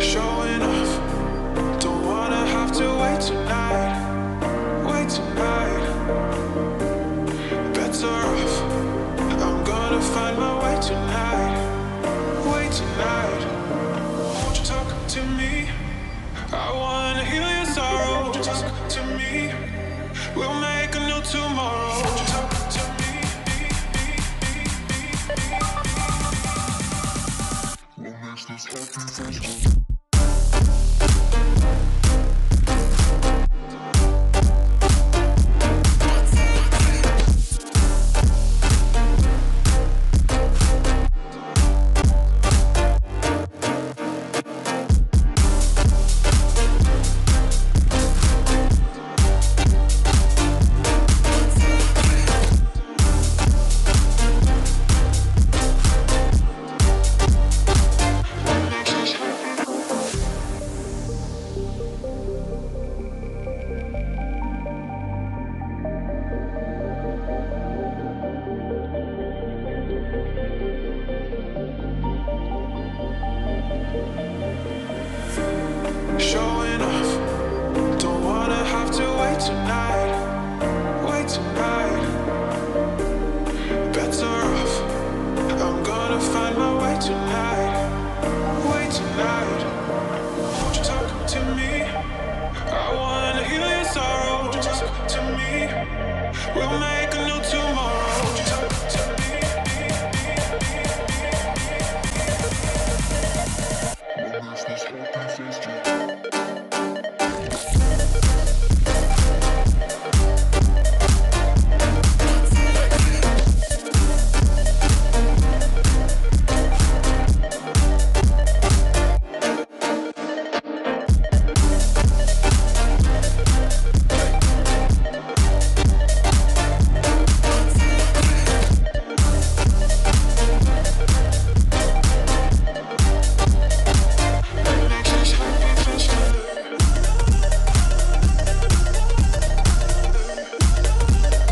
Showing off, don't wanna have to wait tonight. Wait tonight, better off. I'm gonna find my way tonight. Wait tonight, won't you talk to me? I wanna heal your sorrow. Won't you talk to me? We'll make a new tomorrow. Won't you talk to me? What makes this happy? Showing off, don't wanna have to wait tonight. Wait tonight, better off. I'm gonna find my way tonight. Wait tonight, won't you talk to me? I wanna heal your sorrow. Won't you talk to me? We'll make